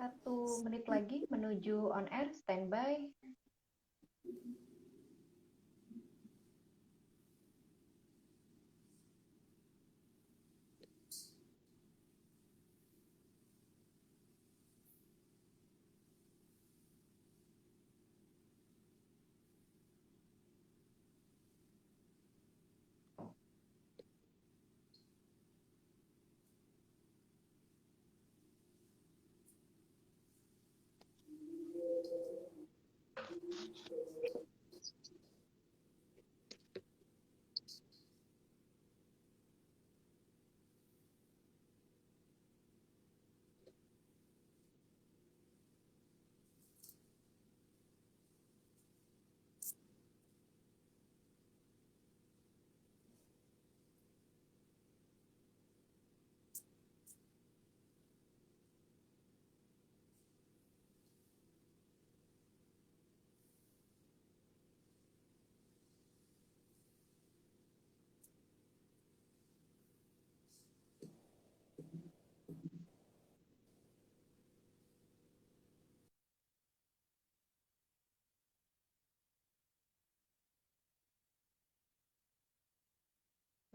1 menit lagi menuju on air, standby.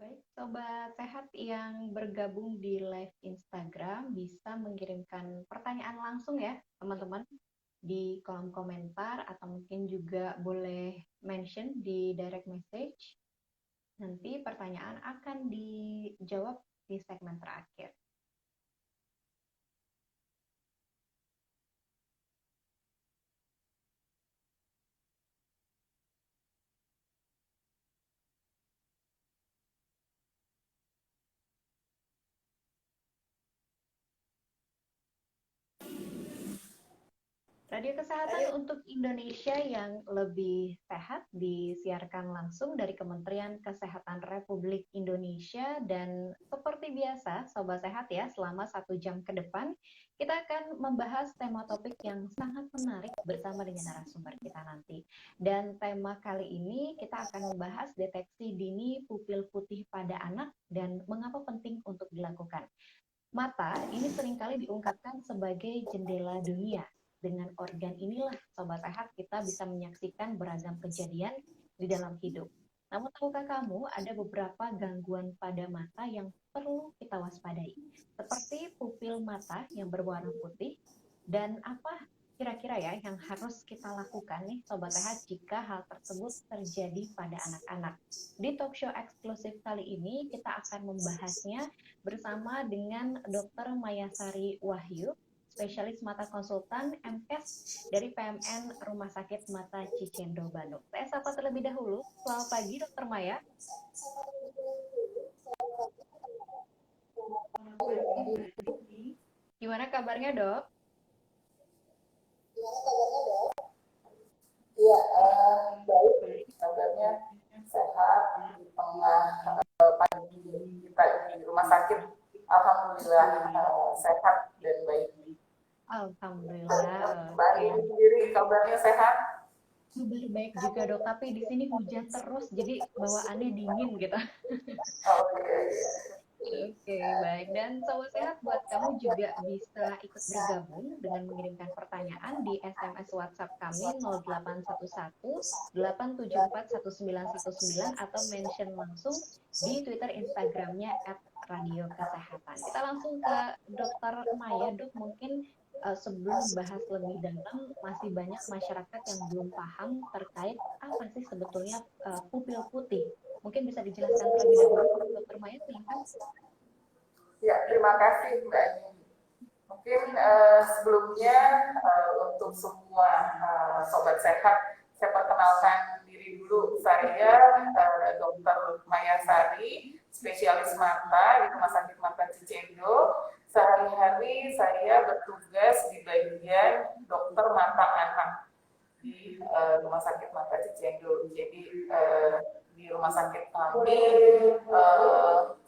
Baik, Sobat Sehat yang bergabung di live Instagram bisa mengirimkan pertanyaan langsung ya, teman-teman, di kolom komentar atau mungkin juga boleh mention di direct message. Nanti pertanyaan akan dijawab di segmen terakhir. Radio Kesehatan untuk Indonesia yang lebih sehat disiarkan langsung dari Kementerian Kesehatan Republik Indonesia, dan seperti biasa Sobat Sehat ya, selama 1 jam ke depan kita akan membahas tema topik yang sangat menarik bersama dengan narasumber kita nanti. Dan tema kali ini kita akan membahas deteksi dini pupil putih pada anak dan mengapa penting untuk dilakukan. Mata ini seringkali diungkapkan sebagai jendela dunia. Dengan organ inilah, Sobat Sehat, kita bisa menyaksikan beragam kejadian di dalam hidup. Namun tahukah kamu ada beberapa gangguan pada mata yang perlu kita waspadai? Seperti pupil mata yang berwarna putih, dan apa kira-kira ya yang harus kita lakukan nih Sobat Sehat jika hal tersebut terjadi pada anak-anak. Di talk show eksklusif kali ini kita akan membahasnya bersama dengan Dr. Mayasari Wahyu, spesialis mata konsultan MKes dari PMN Rumah Sakit Mata Cicendo Bandung. Saya sapa terlebih dahulu. Selamat pagi Dr. Maya. Gimana kabarnya, Dok? Iya, baik, kabarnya sehat di tengah pandemi kita ini di rumah sakit. Alhamdulillah sehat dan baik. Alhamdulillah. Mbak Ani sendiri kabarnya sehat? Kabar baik juga, Dok, tapi di sini hujan terus, jadi bawaannya dingin gitu. Oh iya. Oke, baik. Dan Sobat Sehat, buat kamu juga bisa ikut bergabung dengan mengirimkan pertanyaan di SMS WhatsApp kami 0811 874 1919 atau mention langsung di Twitter Instagramnya @radiokesehatan. Kita langsung ke Dr. Maya. Dok, mungkin sebelum bahas lebih dalam, masih banyak masyarakat yang belum paham terkait apa sih sebetulnya pupil putih. Mungkin bisa dijelaskan terlebih dahulu, Dr. Maya, silakan. Ya, terima kasih Mbak Ani. Mungkin sebelumnya untuk semua sobat sehat, saya perkenalkan diri dulu. Saya Dr. Mayasari, spesialis mata di Rumah Sakit Mata Cicendo. Sehari-hari saya bertugas di bagian dokter mata anak di Rumah Sakit Mata Cicendo. Jadi di rumah sakit kami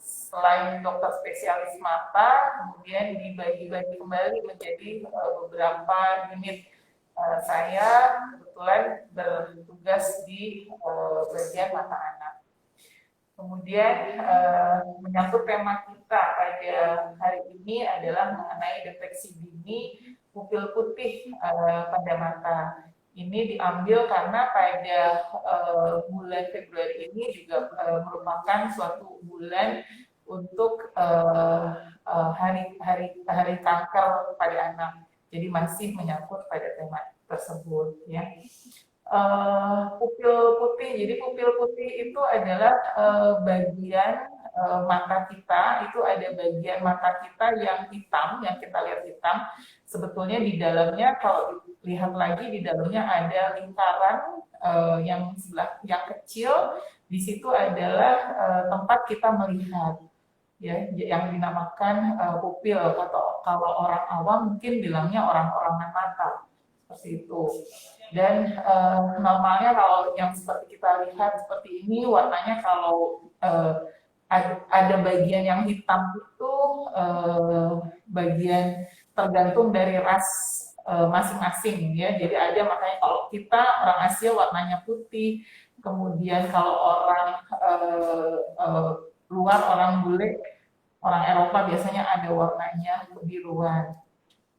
selain dokter spesialis mata, kemudian dibagi-bagi kembali menjadi beberapa unit. Saya kebetulan bertugas di bagian mata anak. Kemudian menyangkut tema kita pada hari ini adalah mengenai deteksi dini pupil putih pada mata. Ini diambil karena pada bulan Februari ini juga merupakan suatu bulan untuk hari kanker pada anak. Jadi masih menyangkut pada tema tersebut, ya. Pupil putih, jadi pupil putih itu adalah bagian mata kita, itu ada bagian mata kita yang hitam, yang kita lihat hitam. Sebetulnya di dalamnya, kalau lihat lagi, di dalamnya ada lingkaran yang sebelah yang kecil. Di situ adalah tempat kita melihat, ya, yang dinamakan pupil, atau kalau orang awam mungkin bilangnya orang-orangan mata, seperti itu. Dan normalnya kalau yang seperti kita lihat seperti ini, warnanya kalau ada bagian yang hitam itu bagian tergantung dari ras masing-masing, ya. Jadi ada, makanya kalau kita orang Asia warnanya putih, kemudian kalau orang luar, orang bule, orang Eropa biasanya ada warnanya kebiruan.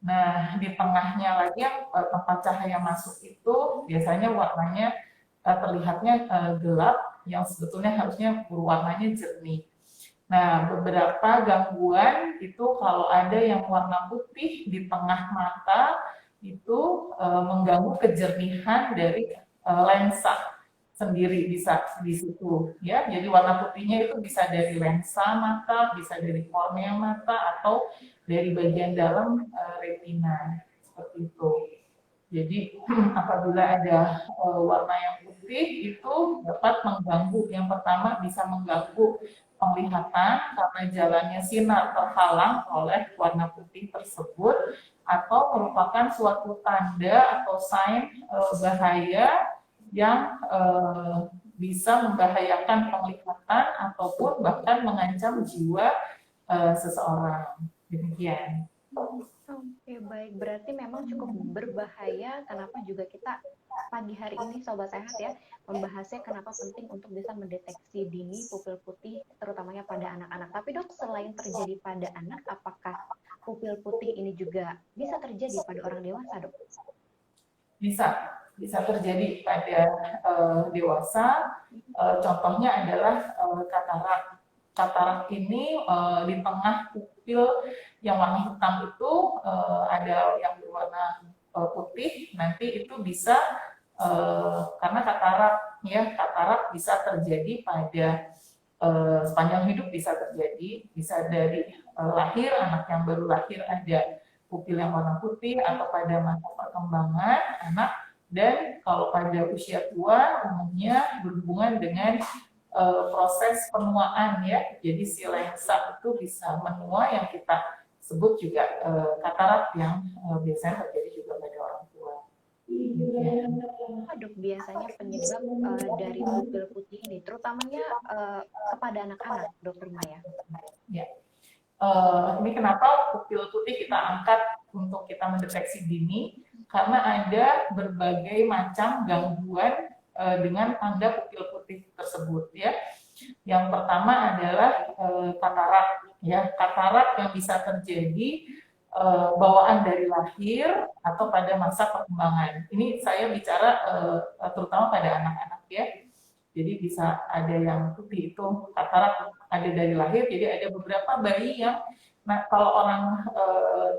Nah, di tengahnya lagi yang tempat cahaya masuk itu biasanya warnanya terlihatnya gelap, yang sebetulnya harusnya warnanya jernih. Nah, beberapa gangguan itu kalau ada yang warna putih di tengah mata itu mengganggu kejernihan dari lensa sendiri, bisa di situ, ya. Jadi warna putihnya itu bisa dari lensa mata, bisa dari kornea mata, atau dari bagian dalam retina, seperti itu. Jadi apabila ada warna yang putih itu dapat mengganggu. Yang pertama bisa mengganggu penglihatan karena jalannya sinar terhalang oleh warna putih tersebut, atau merupakan suatu tanda atau sign bahaya yang bisa membahayakan penglihatan ataupun bahkan mengancam jiwa seseorang. Demikian. Oke, baik. Berarti memang cukup berbahaya. Kenapa juga kita pagi hari ini, Sobat Sehat, ya, membahasnya kenapa penting untuk bisa mendeteksi dini pupil putih, terutamanya pada anak-anak. Tapi dok, selain terjadi pada anak, apakah pupil putih ini juga bisa terjadi pada orang dewasa, dok? Bisa terjadi pada dewasa. Contohnya adalah katarak. Katarak ini di tengah pupil yang warna hitam itu ada yang berwarna putih. Nanti itu bisa karena katarak, ya, katarak bisa terjadi pada sepanjang hidup, bisa terjadi, bisa dari lahir, anak yang baru lahir ada pupil yang warna putih, atau pada masa perkembangan anak, dan kalau pada usia tua umumnya berhubungan dengan proses penuaan, ya. Jadi si lensa itu bisa menua, yang kita sebut juga katarak, yang biasanya terjadi juga pada orang tua. Apa dok biasanya penyebab dari pupil putih ini, terutamanya kepada anak-anak, dokter Maya? Ya. Ini kenapa pupil putih kita angkat untuk kita mendeteksi dini, karena ada berbagai macam gangguan dengan tanda pupil putih tersebut, ya. Yang pertama adalah katarak, ya. Katarak yang bisa terjadi bawaan dari lahir atau pada masa perkembangan. Ini saya bicara terutama pada anak-anak, ya. Jadi bisa ada yang putih itu katarak ada dari lahir. Jadi ada beberapa bayi yang, nah, kalau orang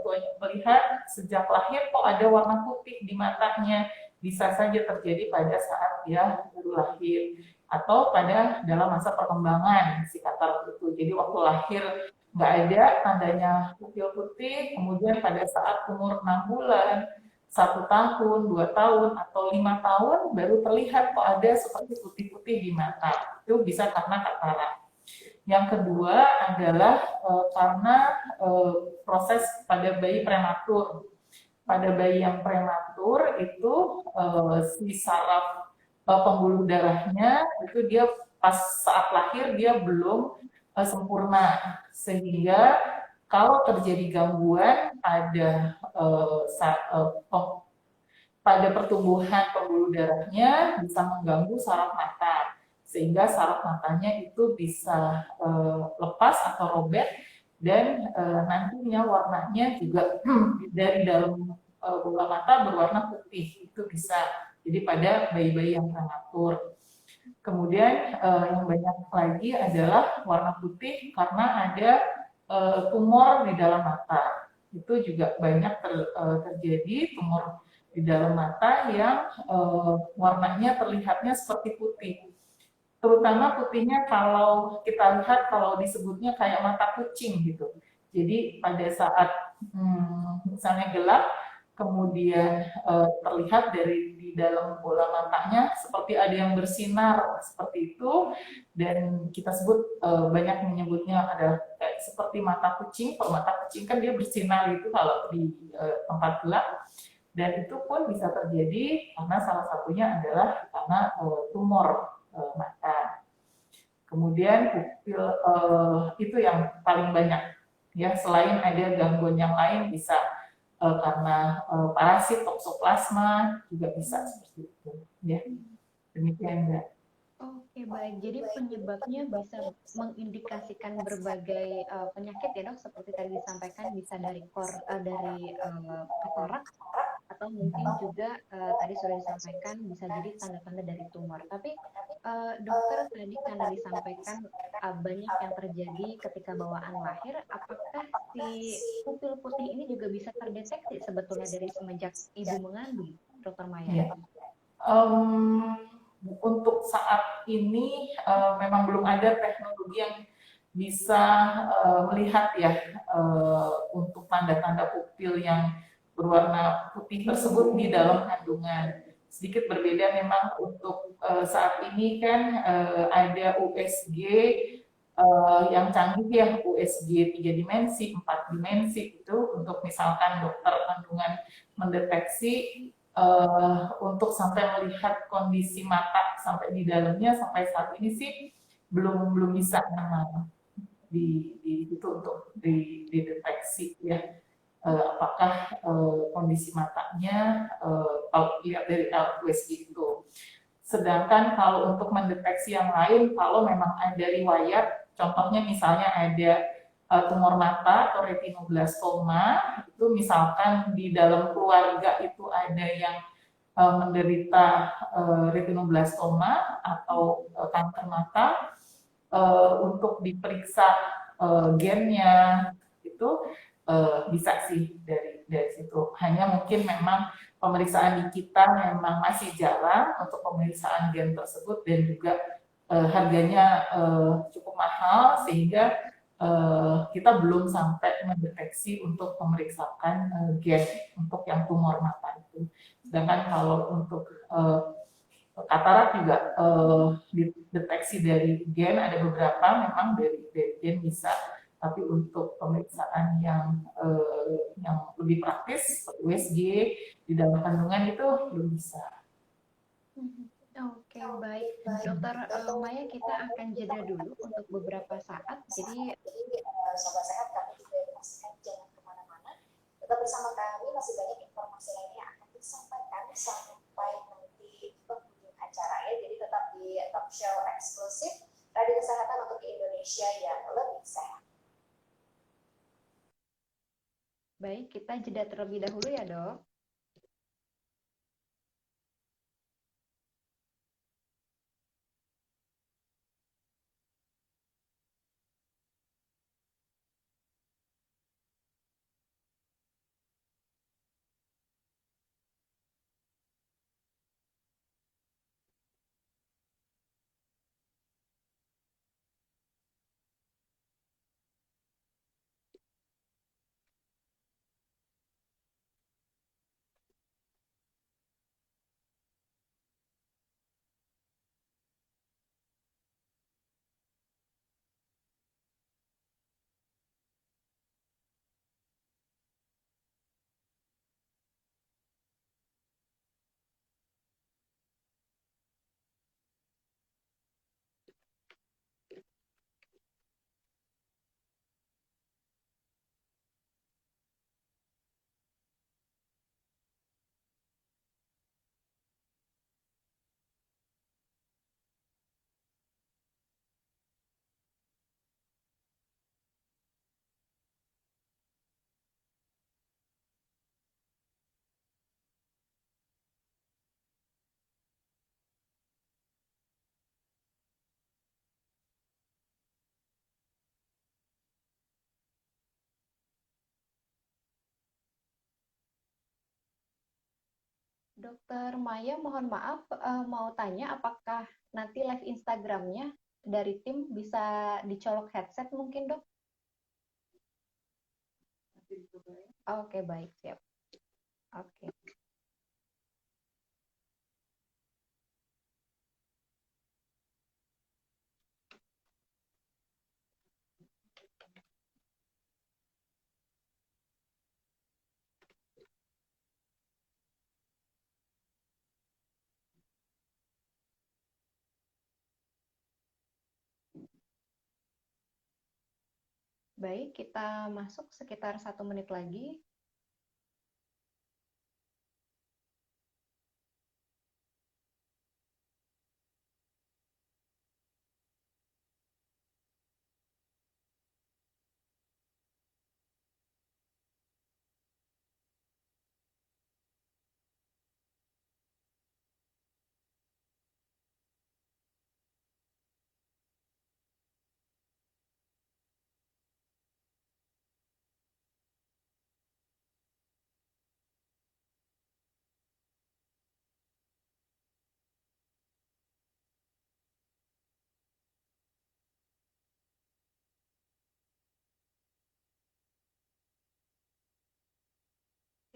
tuanya melihat sejak lahir kok ada warna putih di matanya, bisa saja terjadi pada saat dia baru lahir atau pada dalam masa perkembangan si katarak itu. Jadi waktu lahir nggak ada tandanya pupil putih, kemudian pada saat umur 6 bulan, 1 tahun, 2 tahun, atau 5 tahun baru terlihat kok ada seperti putih-putih di mata. Itu bisa karena katarak. Yang kedua adalah karena proses pada bayi prematur. Pada bayi yang prematur itu si saraf pembuluh darahnya itu dia pas saat lahir dia belum sempurna, sehingga kalau terjadi gangguan pada pertumbuhan pembuluh darahnya bisa mengganggu saraf mata, sehingga saraf matanya itu bisa lepas atau robek, dan nantinya warnanya juga dari dalam bola mata berwarna putih, itu bisa. Jadi pada bayi-bayi yang prematur. Kemudian yang banyak lagi adalah warna putih karena ada tumor di dalam mata. Itu juga banyak terjadi tumor di dalam mata yang warnanya terlihatnya seperti putih. Terutama putihnya kalau kita lihat kalau disebutnya kayak mata kucing gitu. Jadi pada saat misalnya gelap, kemudian terlihat dari di dalam bola matanya seperti ada yang bersinar seperti itu, dan kita sebut banyak menyebutnya adalah kayak seperti mata kucing. Kalau mata kucing kan dia bersinar itu kalau di tempat gelap, dan itu pun bisa terjadi karena salah satunya adalah karena tumor mata. Kemudian pupil itu yang paling banyak ya, selain ada gangguan yang lain bisa karena parasit toksoplasma juga bisa seperti itu ya. Demikian Mbak. Oke, baik. Jadi penyebabnya bisa mengindikasikan berbagai penyakit ya dok, seperti tadi disampaikan bisa dari katarak atau mungkin juga tadi sudah disampaikan bisa jadi tanda-tanda dari tumor. Tapi dokter tadi karena disampaikan banyak yang terjadi ketika bawaan lahir, apakah si pupil putih ini juga bisa terdeteksi sebetulnya dari semenjak ibu mengandung, dokter Maya? Ya. Untuk saat ini memang belum ada teknologi yang bisa melihat ya untuk tanda-tanda pupil yang berwarna putih tersebut di dalam kandungan. Sedikit berbeda memang untuk saat ini kan ada USG yang canggih ya, USG 3 dimensi, 4 dimensi itu untuk misalkan dokter kandungan mendeteksi untuk sampai melihat kondisi mata sampai di dalamnya, sampai saat ini sih belum bisa memang di itu untuk dideteksi ya apakah kondisi matanya kalau lihat dari LUSG itu. Sedangkan kalau untuk mendeteksi yang lain, kalau memang ada riwayat, contohnya misalnya ada tumor mata atau retinoblastoma, itu misalkan di dalam keluarga itu ada yang menderita retinoblastoma atau kanker mata, untuk diperiksa gennya itu bisa sih dari situ. Hanya mungkin memang pemeriksaan di kita memang masih jarang untuk pemeriksaan gen tersebut, dan juga harganya cukup mahal sehingga kita belum sampai mendeteksi untuk memeriksakan gen untuk yang tumor mata itu. Sedangkan kalau untuk katarak juga dideteksi dari gen, ada beberapa memang dari gen bisa, tapi untuk pemeriksaan yang lebih praktis USG di dalam kandungan itu belum bisa. Oke, baik. Dokter Maya, kita akan jeda dulu untuk beberapa saat. Jadi, sobat sehat, kami juga pastikan jangan kemana-mana. Tetap bersama kami, masih banyak informasi lainnya yang akan disampaikan sampai nanti penghujung acara ya. Jadi tetap di talk show eksklusif Radio Kesehatan untuk Indonesia yang lebih sehat. baik, kita jeda terlebih dahulu ya dok. Dokter Maya, mohon maaf, mau tanya apakah nanti live Instagramnya dari tim bisa dicolok headset mungkin, Dok? Oke, baik, siap. Oke. Baik, kita masuk sekitar 1 menit lagi.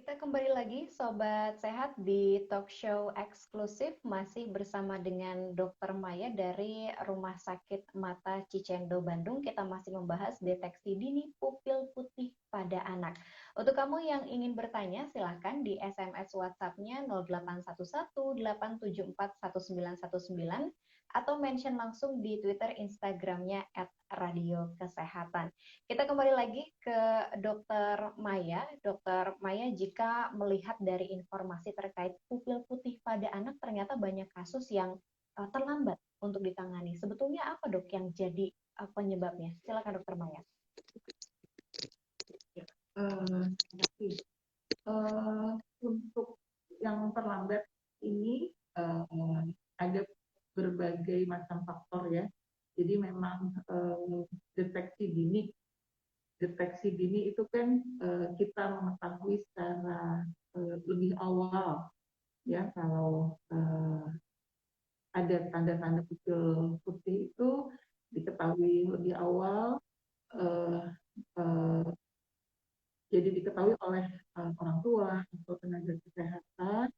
Kita kembali lagi Sobat Sehat di talk show eksklusif masih bersama dengan Dr. Maya dari Rumah Sakit Mata Cicendo Bandung. Kita masih membahas deteksi dini pupil putih pada anak. Untuk kamu yang ingin bertanya silahkan di SMS WhatsApp-nya 0811-874-1919 atau mention langsung di Twitter Instagramnya @radiokesehatan. Kita kembali lagi ke Dokter Maya. Dokter Maya, jika melihat dari informasi terkait pupil putih pada anak, ternyata banyak kasus yang terlambat untuk ditangani. Sebetulnya apa, Dok, yang jadi penyebabnya? Silakan, Dokter Maya. Terima kasih. Untuk yang terlambat ini ada berbagai macam faktor ya. Jadi memang deteksi dini itu kan kita mengetahui secara lebih awal ya kalau ada tanda-tanda pupil putih itu diketahui lebih awal, jadi diketahui oleh orang tua atau tenaga kesehatan.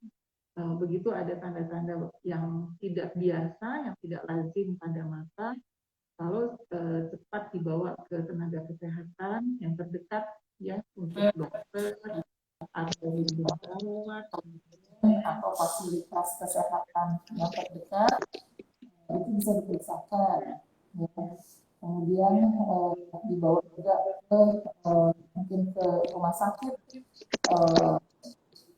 Begitu ada tanda-tanda yang tidak biasa, yang tidak lazim pada mata, kalau cepat dibawa ke tenaga kesehatan yang terdekat ya, untuk dokter atau perawat atau fasilitas kesehatan yang terdekat, itu bisa diperiksakan ya. Kemudian dibawa juga ke mungkin ke rumah sakit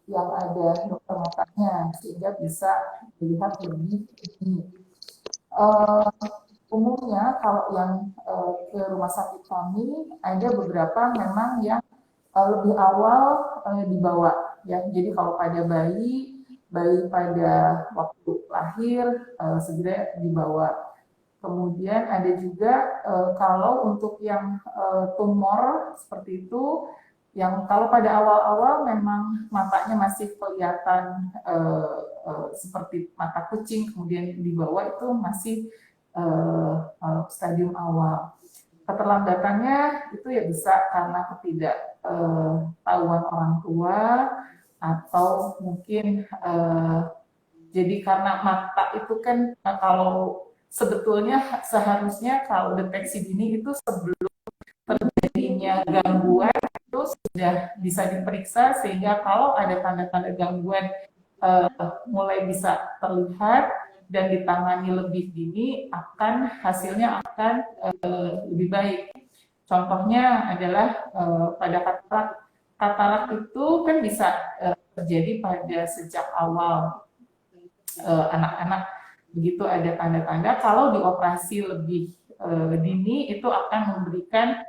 yang ada dokter matanya sehingga bisa dilihat lebih dini. Umumnya kalau yang ke rumah sakit kami ada beberapa memang yang lebih awal dibawa ya. Jadi kalau pada bayi pada waktu lahir segera dibawa. Kemudian ada juga kalau untuk yang tumor seperti itu, yang kalau pada awal-awal memang matanya masih kelihatan seperti mata kucing, kemudian dibawa itu masih stadium awal. Keterlambatannya itu ya bisa karena ketidaktahuan orang tua atau mungkin jadi karena mata itu kan kalau sebetulnya seharusnya kalau deteksi dini itu sebelum terjadinya gangguan itu sudah bisa diperiksa sehingga kalau ada tanda-tanda gangguan mulai bisa terlihat dan ditangani lebih dini hasilnya akan lebih baik. Contohnya adalah pada katarak itu kan bisa terjadi pada sejak awal anak-anak, begitu ada tanda-tanda. Kalau dioperasi lebih dini itu akan memberikan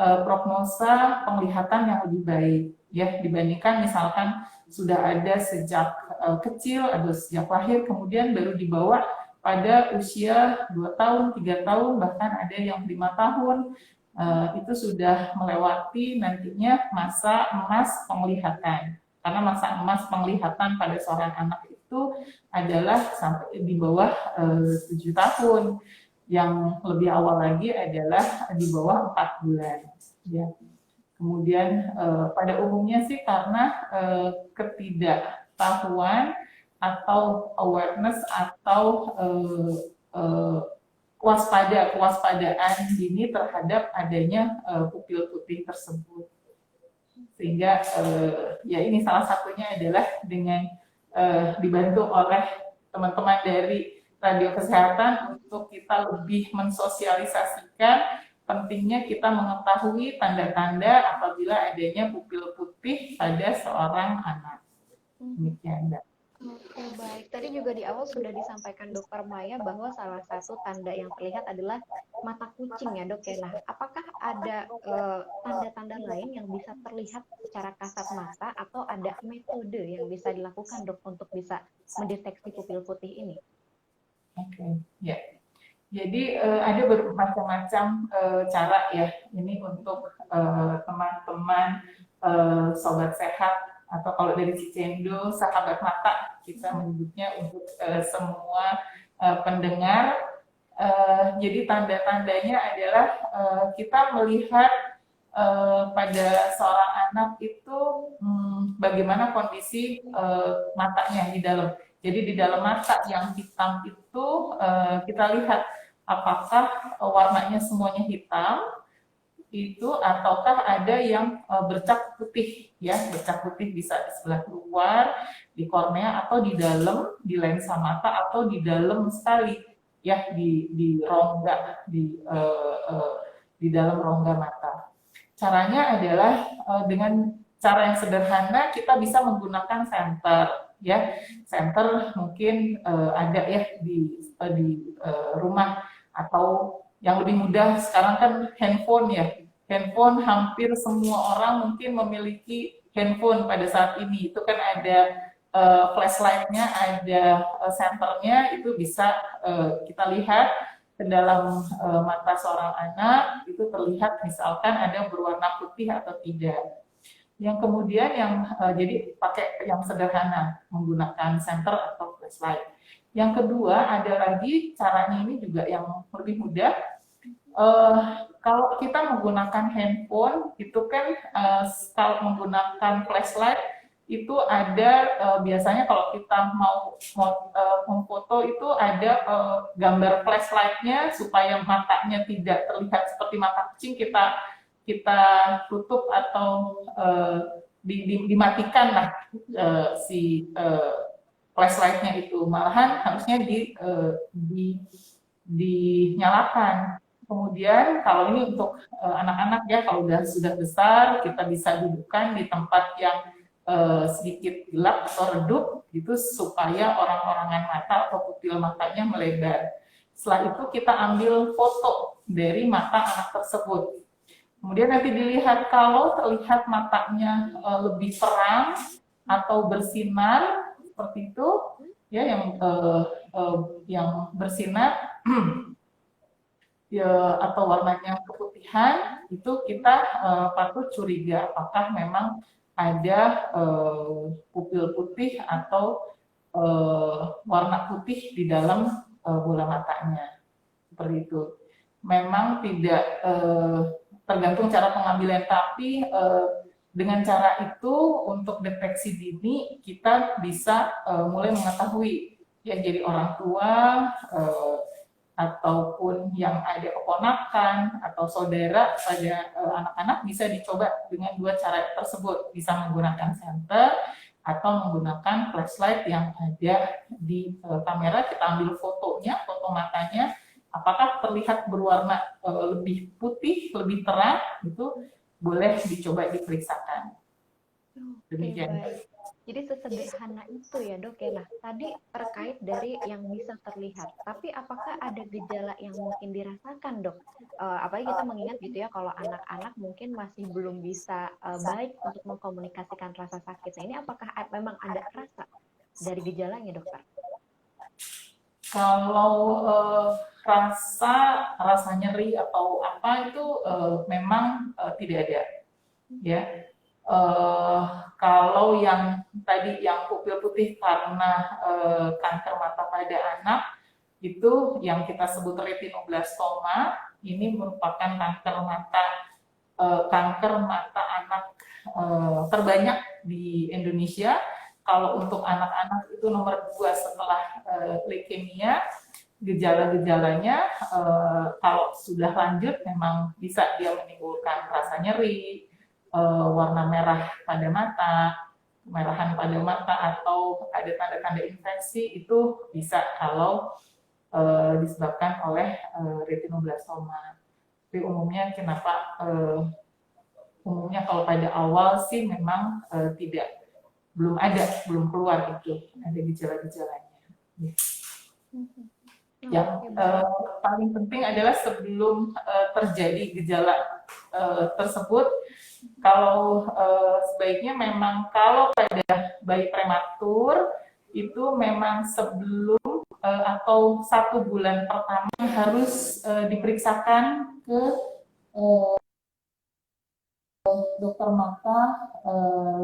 prognosa penglihatan yang lebih baik ya dibandingkan misalkan sudah ada sejak kecil atau sejak lahir kemudian baru dibawa pada usia 2 tahun, 3 tahun, bahkan ada yang 5 tahun. Itu sudah melewati nantinya masa emas penglihatan. karena masa emas penglihatan pada seorang anak itu adalah sampai di bawah 7 tahun. Yang lebih awal lagi adalah di bawah 4 bulan. Ya. Kemudian pada umumnya sih karena ketidaktahuan atau awareness atau kewaspadaan dini terhadap adanya pupil putih tersebut. Sehingga ya ini salah satunya adalah dengan dibantu oleh teman-teman dari Radio Kesehatan untuk kita lebih mensosialisasikan pentingnya kita mengetahui tanda-tanda apabila adanya pupil putih pada seorang anak. Demikian, Mbak. Oke, baik. Tadi juga di awal sudah disampaikan Dokter Maya bahwa salah satu tanda yang terlihat adalah mata kucing ya, Dok. Nah, apakah ada tanda-tanda lain yang bisa terlihat secara kasat mata atau ada metode yang bisa dilakukan, Dok, untuk bisa mendeteksi pupil putih ini? Oke, ya. Jadi ada bermacam-macam cara ya ini untuk teman-teman sobat sehat atau kalau dari Cicendo sahabat mata kita menyebutnya untuk semua pendengar. Jadi tanda-tandanya adalah kita melihat pada seorang anak itu bagaimana kondisi matanya di dalam. Jadi di dalam mata yang hitam itu kita lihat apakah warnanya semuanya hitam itu ataukah ada yang bercak putih ya, bercak putih bisa di sebelah luar di kornea atau di dalam di lensa mata atau di dalam sekali ya di rongga di dalam rongga mata. Caranya adalah dengan cara yang sederhana kita bisa menggunakan senter ya, senter mungkin ada ya di rumah atau yang lebih mudah sekarang kan handphone ya. Handphone hampir semua orang mungkin memiliki handphone pada saat ini. Itu kan ada flashlight-nya, ada senternya, itu bisa kita lihat ke dalam mata seorang anak, itu terlihat misalkan ada berwarna putih atau tidak. Yang kemudian yang jadi pakai yang sederhana, menggunakan senter atau flashlight. Yang kedua ada lagi caranya ini juga yang lebih mudah. Kalau kita menggunakan handphone itu kan kalau menggunakan flashlight itu ada biasanya kalau kita mau memfoto itu ada gambar flashlightnya supaya matanya tidak terlihat seperti mata kucing, kita tutup atau dimatikan lah si flashlightnya itu, malahan harusnya dinyalakan. Kemudian kalau ini untuk anak-anak ya, kalau sudah besar kita bisa dudukkan di tempat yang sedikit gelap atau redup gitu supaya orang-orangan mata atau pupil matanya melebar. Setelah itu kita ambil foto dari mata anak tersebut. Kemudian nanti dilihat kalau terlihat matanya lebih terang atau bersinar seperti itu ya, yang bersinar ya, atau warnanya keputihan, itu kita patut curiga apakah memang ada pupil putih atau warna putih di dalam bola matanya. Seperti itu. Memang tidak tergantung cara pengambilan, tapi dengan cara itu untuk deteksi dini kita bisa mulai mengetahui ya, jadi orang tua ataupun yang ada keponakan atau saudara pada anak-anak bisa dicoba dengan dua cara tersebut, bisa menggunakan senter atau menggunakan flashlight yang ada di kamera. Kita ambil fotonya, foto matanya, apakah terlihat berwarna lebih putih, lebih terang, itu boleh dicoba diperiksakan. Demikian. Jadi sesederhana itu ya, Dok ya. Nah, tadi terkait dari yang bisa terlihat, tapi apakah ada gejala yang mungkin dirasakan, Dok? Apalagi kita mengingat gitu ya, kalau anak-anak mungkin masih belum bisa baik untuk mengkomunikasikan rasa sakit. Nah, ini apakah memang ada rasa dari gejalanya, Dokter? Kalau rasa nyeri atau apa itu memang tidak ada, ya. Eh, Kalau yang tadi yang pupil putih karena kanker mata pada anak itu yang kita sebut retinoblastoma, ini merupakan kanker mata anak terbanyak di Indonesia. Kalau untuk anak-anak itu nomor 2 setelah leukemia. Gejala-gejalanya kalau sudah lanjut memang bisa dia menimbulkan rasa nyeri, warna merah pada mata, kemerahan pada mata, atau ada tanda-tanda infeksi. Itu bisa kalau disebabkan oleh retinoblastoma. Tapi umumnya kalau pada awal sih memang belum keluar itu ada gejala-gejalanya. Yang paling penting adalah sebelum terjadi gejala tersebut, kalau sebaiknya memang kalau pada bayi prematur itu memang sebelum atau 1 bulan pertama harus diperiksakan ke dokter mata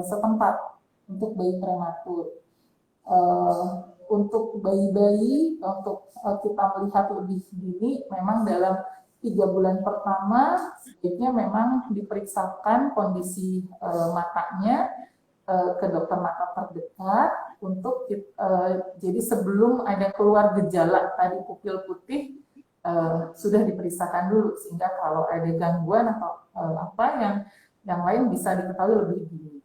setempat untuk bayi prematur. Untuk bayi-bayi, untuk kita melihat lebih dini, memang dalam 3 bulan pertama sebaiknya memang diperiksakan kondisi matanya ke dokter mata terdekat untuk jadi sebelum ada keluar gejala tadi pupil putih sudah diperiksakan dulu, sehingga kalau ada gangguan atau apa yang lain bisa diketahui lebih dini.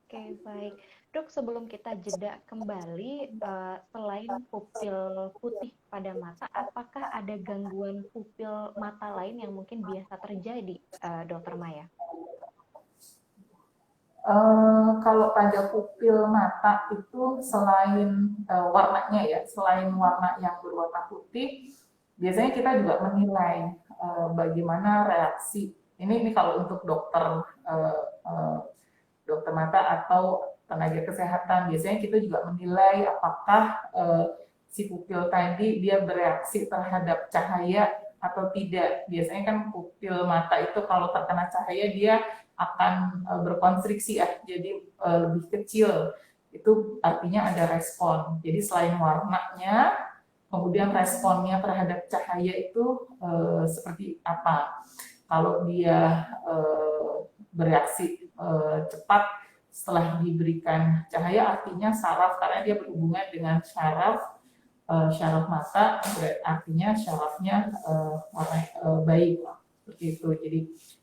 Oke, baik. Dok, sebelum kita jeda kembali, selain pupil putih pada mata, apakah ada gangguan pupil mata lain yang mungkin biasa terjadi, Dokter Maya? Kalau pada pupil mata itu selain warnanya ya, selain warna yang berwarna putih, biasanya kita juga menilai bagaimana reaksi. Ini kalau untuk dokter mata atau tenaga kesehatan, biasanya kita juga menilai apakah si pupil tadi dia bereaksi terhadap cahaya atau tidak. Biasanya kan pupil mata itu kalau terkena cahaya dia akan berkonstriksi ya, jadi lebih kecil. Itu artinya ada respon. Jadi selain warnanya, kemudian responnya terhadap cahaya itu seperti apa. Kalau dia bereaksi cepat setelah diberikan cahaya, artinya saraf, karena dia berhubungan dengan syaraf mata, artinya syarafnya baik seperti itu. Jadi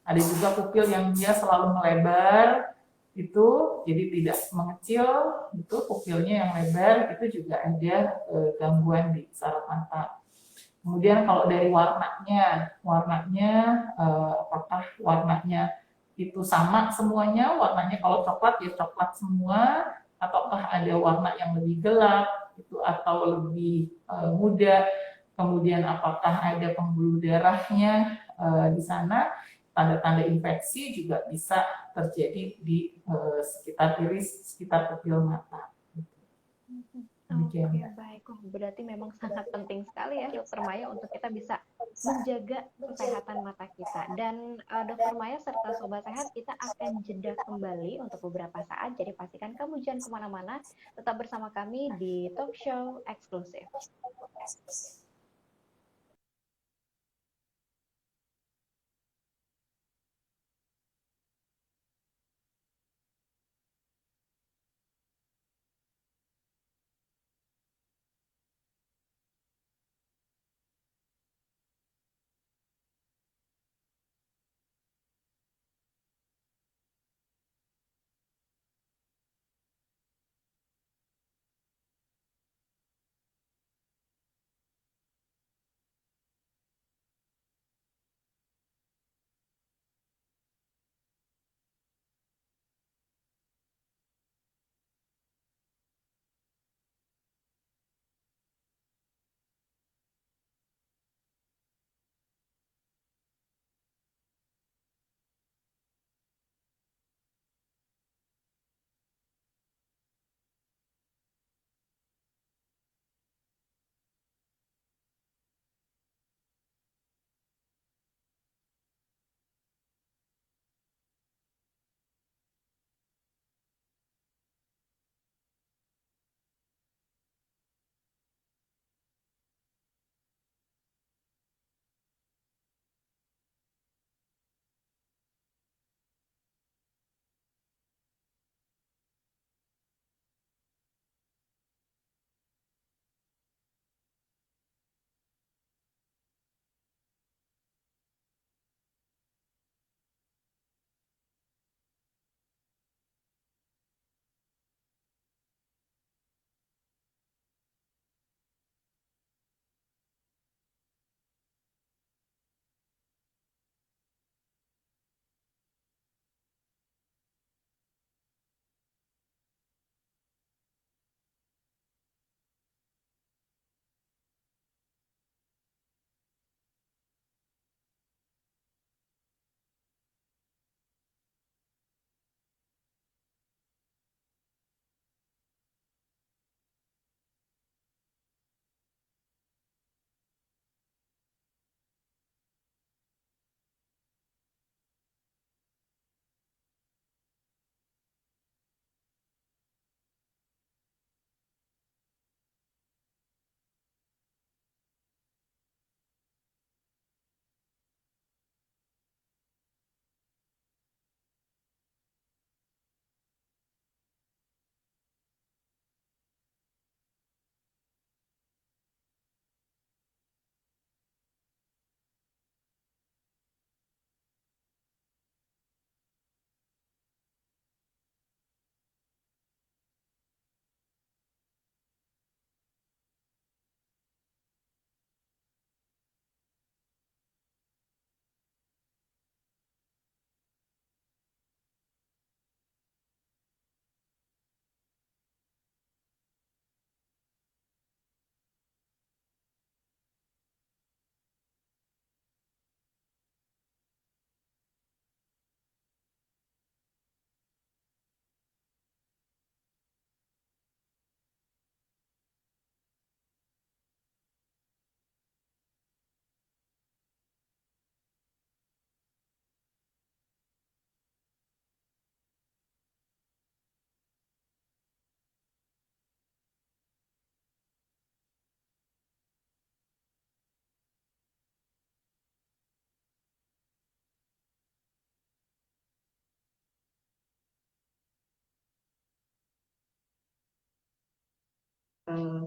ada juga pupil yang dia selalu melebar, itu jadi tidak mengecil, itu pupilnya yang lebar, itu juga ada gangguan di saraf mata. Kemudian kalau dari warnanya apakah warnanya itu sama semuanya, warnanya kalau coklat ya coklat semua, ataukah ada warna yang lebih gelap itu atau lebih muda, kemudian apakah ada pembuluh darahnya di sana, tanda-tanda infeksi juga bisa terjadi di sekitar iris, sekitar pupil mata. Oke, baik. Berarti memang sangat penting sekali ya, Dokter Maya, untuk kita bisa menjaga kesehatan mata kita. Dan Dokter Maya serta Sobat Sehat, kita akan jeda kembali untuk beberapa saat. Jadi pastikan kamu jangan kemana-mana, tetap bersama kami di Talk Show Eksklusif.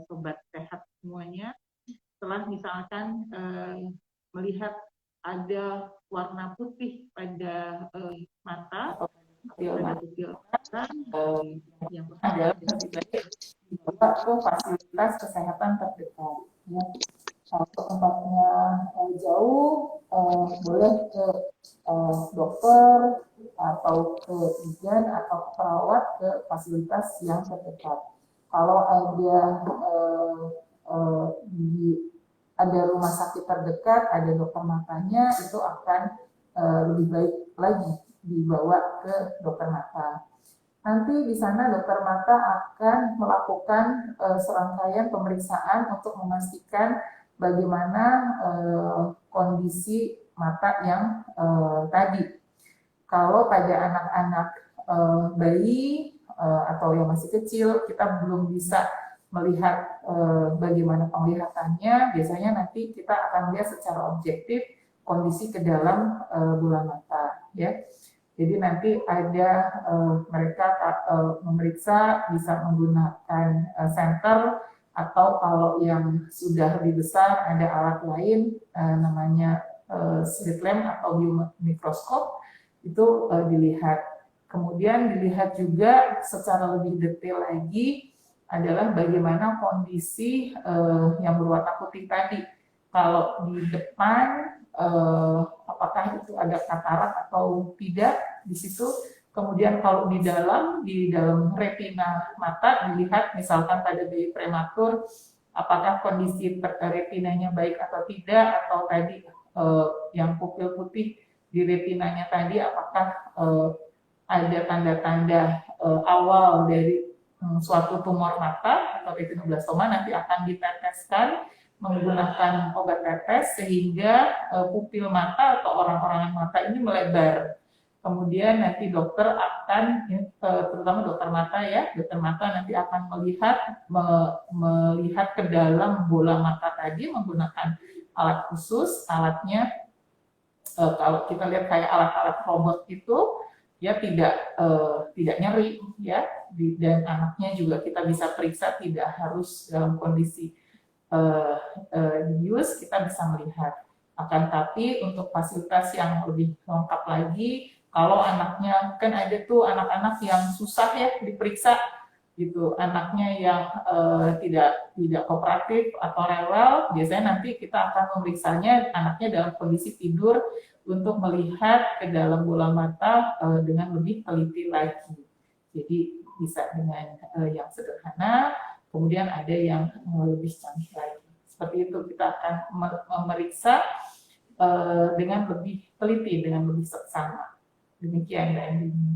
sobat sehat semuanya, setelah misalkan melihat ada warna putih pada mata atau pada pupil mata, yang adalah lebih baik dibawa ke fasilitas kesehatan terdekat. Ya. Kalau tempatnya jauh, boleh ke dokter atau ke bidan atau ke perawat ke fasilitas yang terdekat. Kalau ada ada rumah sakit terdekat, ada dokter matanya, itu akan lebih baik lagi dibawa ke dokter mata. Nanti di sana dokter mata akan melakukan serangkaian pemeriksaan untuk memastikan bagaimana kondisi mata yang tadi. Kalau pada anak-anak bayi atau yang masih kecil, kita belum bisa melihat bagaimana penglihatannya. Biasanya nanti kita akan melihat secara objektif kondisi ke dalam bola mata, ya. Jadi nanti ada mereka memeriksa bisa menggunakan senter, atau kalau yang sudah lebih besar ada alat lain namanya slit lamp atau biomikroskop, itu dilihat. Kemudian dilihat juga secara lebih detail lagi adalah bagaimana kondisi yang berwarna putih tadi. Kalau di depan apakah itu ada katarak atau tidak di situ. Kemudian kalau di dalam retina mata dilihat, misalkan pada bayi prematur, apakah kondisi retinanya baik atau tidak, atau tadi yang pupil putih di retinanya tadi apakah ada tanda-tanda awal dari suatu tumor mata atau retinoblastoma, nanti akan diteteskan menggunakan obat tetes sehingga pupil mata atau orang-orangan mata ini melebar. Kemudian nanti dokter akan, terutama dokter mata ya, dokter mata nanti akan melihat ke dalam bola mata tadi menggunakan alat khusus. Alatnya kalau kita lihat kayak alat-alat robot itu, ya tidak nyeri ya, dan anaknya juga kita bisa periksa tidak harus dalam kondisi dius, kita bisa melihat. Akan tapi untuk fasilitas yang lebih lengkap lagi, kalau anaknya, kan ada tuh anak-anak yang susah ya diperiksa gitu, anaknya yang tidak kooperatif atau rewel, biasanya nanti kita akan memeriksanya anaknya dalam kondisi tidur untuk melihat ke dalam bola mata dengan lebih teliti lagi. Jadi bisa dengan yang sederhana, kemudian ada yang lebih canggih lagi. Seperti itu, kita akan memeriksa dengan lebih teliti, dengan lebih seksama. Demikian, Mbak Andini.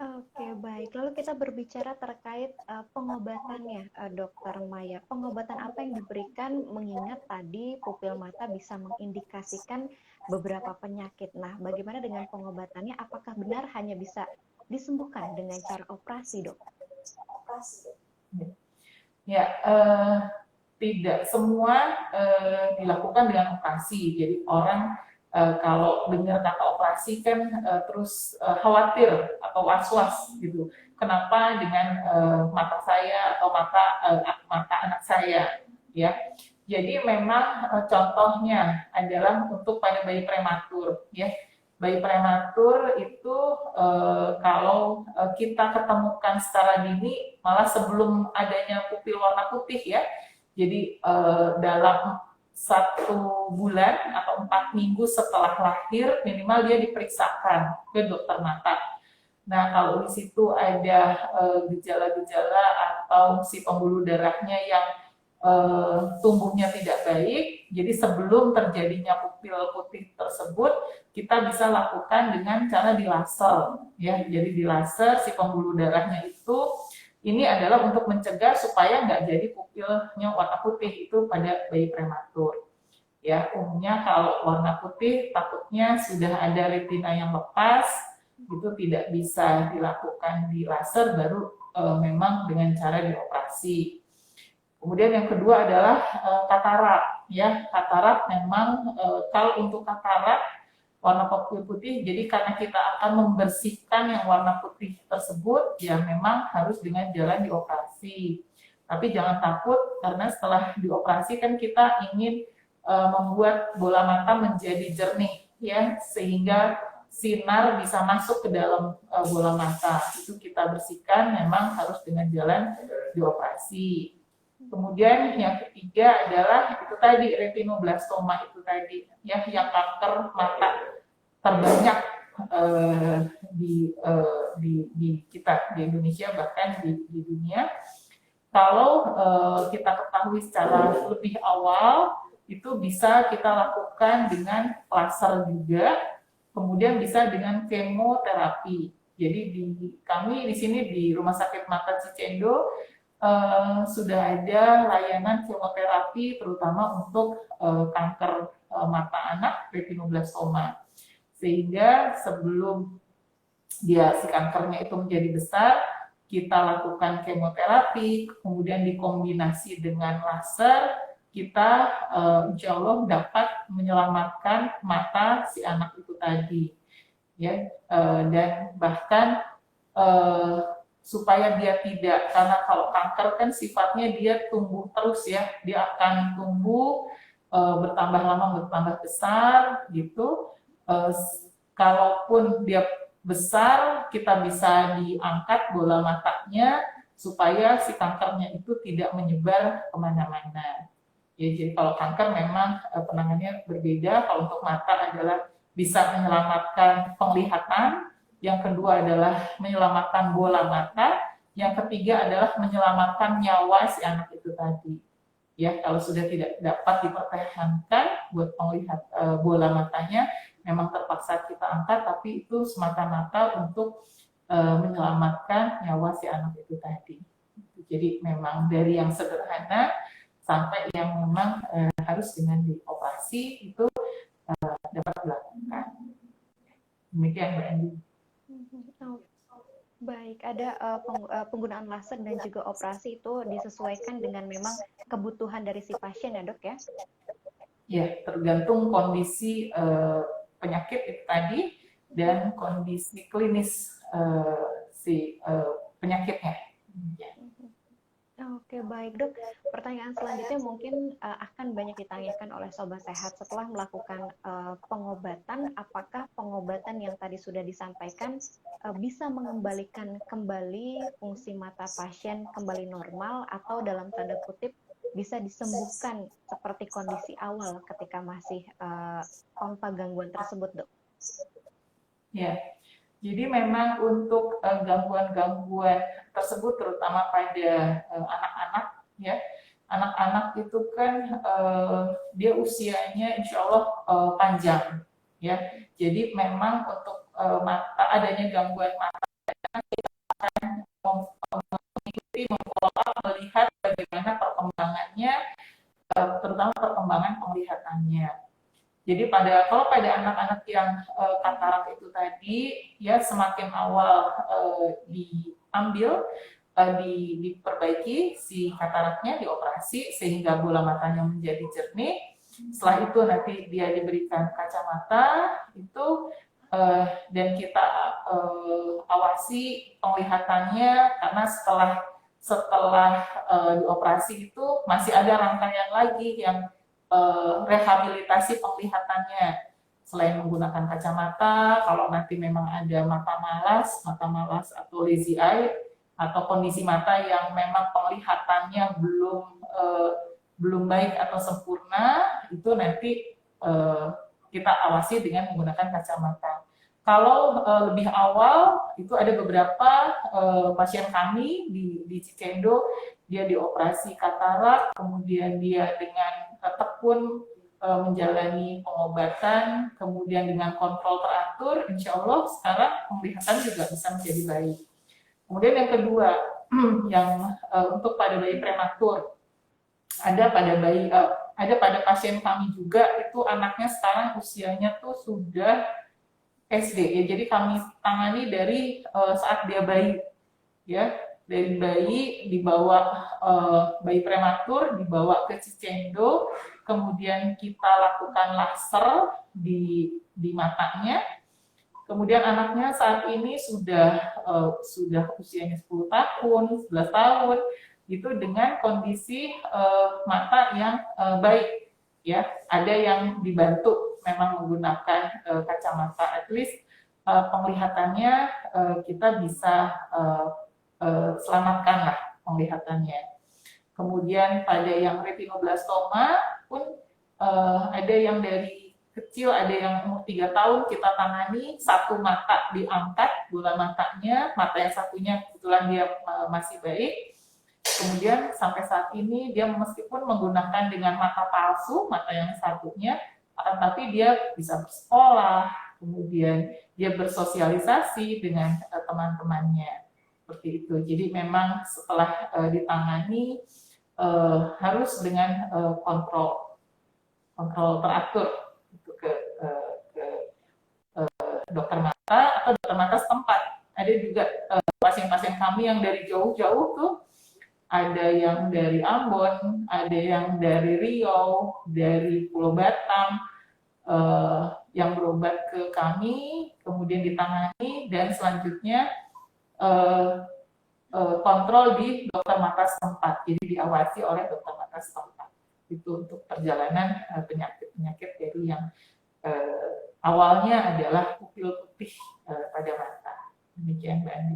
Oke, baik. Lalu kita berbicara terkait pengobatannya, Dokter Maya. Pengobatan apa yang diberikan mengingat tadi pupil mata bisa mengindikasikan beberapa penyakit. Nah, bagaimana dengan pengobatannya? Apakah benar hanya bisa disembuhkan dengan cara operasi, Dok? Ya, tidak semua dilakukan dengan operasi. Jadi orang kalau dengar kata operasi kan terus khawatir atau was-was gitu. Kenapa dengan mata saya atau mata anak saya, ya? Jadi memang contohnya adalah untuk pada bayi prematur, ya. Bayi prematur itu kalau kita ketemukan secara dini, malah sebelum adanya pupil warna putih ya. Jadi dalam 1 bulan atau 4 minggu setelah lahir minimal dia diperiksakan ke dokter mata. Nah, kalau di situ ada gejala-gejala atau si pembuluh darahnya yang tumbuhnya tidak baik, jadi sebelum terjadinya pupil putih tersebut kita bisa lakukan dengan cara dilaser, ya. Jadi dilaser si pembuluh darahnya itu, ini adalah untuk mencegah supaya nggak jadi pupilnya warna putih itu pada bayi prematur. Ya, umumnya kalau warna putih takutnya sudah ada retina yang lepas, itu tidak bisa dilakukan di laser, baru memang dengan cara dioperasi. Kemudian yang kedua adalah katarak, ya. Katarak memang kalau untuk katarak warna putih, jadi karena kita akan membersihkan yang warna putih tersebut, ya memang harus dengan jalan dioperasi. Tapi jangan takut karena setelah dioperasi kan kita ingin membuat bola mata menjadi jernih ya, sehingga sinar bisa masuk ke dalam bola mata. Itu kita bersihkan, memang harus dengan jalan dioperasi. Kemudian yang ketiga adalah itu tadi retinoblastoma itu tadi ya, yang kanker mata terbanyak di kita di Indonesia, bahkan di dunia. Kalau kita ketahui secara lebih awal, itu bisa kita lakukan dengan laser juga, kemudian bisa dengan kemoterapi. Jadi kami di sini di Rumah Sakit Mata Cicendo sudah ada layanan kemoterapi terutama untuk kanker mata anak, retinoblastoma. Sehingga sebelum si kankernya itu menjadi besar, kita lakukan kemoterapi, kemudian dikombinasi dengan laser, kita insya Allah dapat menyelamatkan mata si anak itu tadi, ya, dan bahkan supaya dia tidak, karena kalau kanker kan sifatnya dia tumbuh terus ya, dia akan tumbuh bertambah lama bertambah besar gitu. Kalaupun dia besar, kita bisa diangkat bola matanya supaya si kankernya itu tidak menyebar kemana-mana. Ya, jadi kalau kanker memang penanganannya berbeda. Kalau untuk mata adalah bisa menyelamatkan penglihatan, yang kedua adalah menyelamatkan bola mata, yang ketiga adalah menyelamatkan nyawa si anak itu tadi. Ya, kalau sudah tidak dapat dipertahankan buat penglihat bola matanya, memang terpaksa kita angkat, tapi itu semata-mata untuk menyelamatkan nyawa si anak itu tadi. Jadi memang dari yang sederhana sampai yang memang harus dengan dioperasi itu dapat dilakukan. Demikian Mbak Andi. Baik, ada penggunaan laser dan juga operasi itu disesuaikan dengan memang kebutuhan dari si pasien ya dok ya? Ya, tergantung kondisi penyakit itu tadi dan kondisi klinis si penyakitnya. Ya. Oke, baik dok. Pertanyaan selanjutnya mungkin akan banyak ditanyakan oleh Sobat Sehat setelah melakukan pengobatan. Apakah pengobatan yang tadi sudah disampaikan bisa mengembalikan kembali fungsi mata pasien kembali normal atau dalam tanda kutip bisa disembuhkan seperti kondisi awal ketika masih tanpa gangguan tersebut, dok? Ya, jadi memang untuk gangguan-gangguan tersebut terutama pada anak-anak ya, anak-anak itu kan dia usianya insya Allah panjang ya, jadi memang untuk mata adanya gangguan mata kita akan mengikuti, melihat bagaimana perkembangannya, terutama perkembangan penglihatannya. Jadi kalau pada anak-anak yang katarak itu tadi ya, semakin awal diambil, diperbaiki si kataraknya, dioperasi sehingga bola matanya menjadi jernih. Setelah itu nanti dia diberikan kacamata itu dan kita awasi penglihatannya, karena setelah dioperasi itu masih ada rangkaian lagi yang rehabilitasi penglihatannya. Selain menggunakan kacamata, kalau nanti memang ada mata malas atau lazy eye atau kondisi mata yang memang penglihatannya belum baik atau sempurna, itu nanti kita awasi dengan menggunakan kacamata. Kalau lebih awal itu ada beberapa pasien kami di Cicendo, dia dioperasi katarak, kemudian dia dengan tekun menjalani pengobatan, kemudian dengan kontrol teratur, insya Allah sekarang penglihatan juga bisa menjadi baik. Kemudian yang kedua, yang untuk pada bayi prematur, ada pada pasien kami juga itu anaknya sekarang usianya tuh sudah SD ya, jadi kami tangani dari saat dia bayi ya, dari bayi dibawa bayi prematur dibawa ke Cicendo, kemudian kita lakukan laser di matanya, kemudian anaknya saat ini sudah usianya 10 tahun, 11 tahun, itu dengan kondisi mata yang baik, ya. Ada yang dibantu memang menggunakan kacamata, at least penglihatannya kita bisa selamatkan lah penglihatannya. Kemudian pada yang retinoblastoma pun ada yang dari kecil, ada yang umur 3 tahun kita tangani, satu mata diangkat, bola matanya, mata yang satunya kebetulan dia masih baik. Kemudian sampai saat ini dia meskipun menggunakan dengan mata palsu, mata yang satunya, tapi dia bisa bersekolah, kemudian dia bersosialisasi dengan teman-temannya. Seperti itu. Jadi memang setelah ditangani harus dengan kontrol teratur itu ke dokter mata atau dokter mata setempat. Ada juga pasien-pasien kami yang dari jauh-jauh tuh, ada yang dari Ambon, ada yang dari Riau, dari Pulau Batam, yang berobat ke kami, kemudian ditangani, dan selanjutnya kontrol di dokter mata setempat, jadi diawasi oleh dokter mata setempat. Itu untuk perjalanan penyakit-penyakit dari yang awalnya adalah pupil putih pada mata. Demikian Mbak Andi.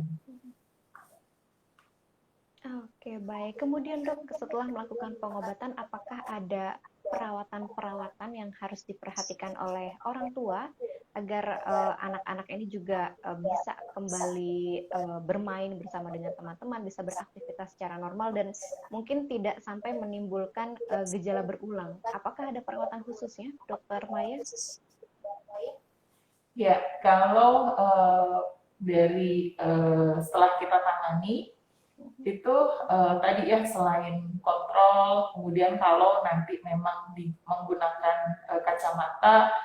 Oke, baik. Kemudian dok, setelah melakukan pengobatan, apakah ada perawatan-perawatan yang harus diperhatikan oleh orang tua agar anak-anak ini juga bisa kembali bermain bersama dengan teman-teman, bisa beraktivitas secara normal dan mungkin tidak sampai menimbulkan gejala berulang. Apakah ada perawatan khususnya, Dokter Maya? Ya, kalau dari setelah kita tangani itu tadi ya, selain kontrol, kemudian kalau nanti memang menggunakan kacamata,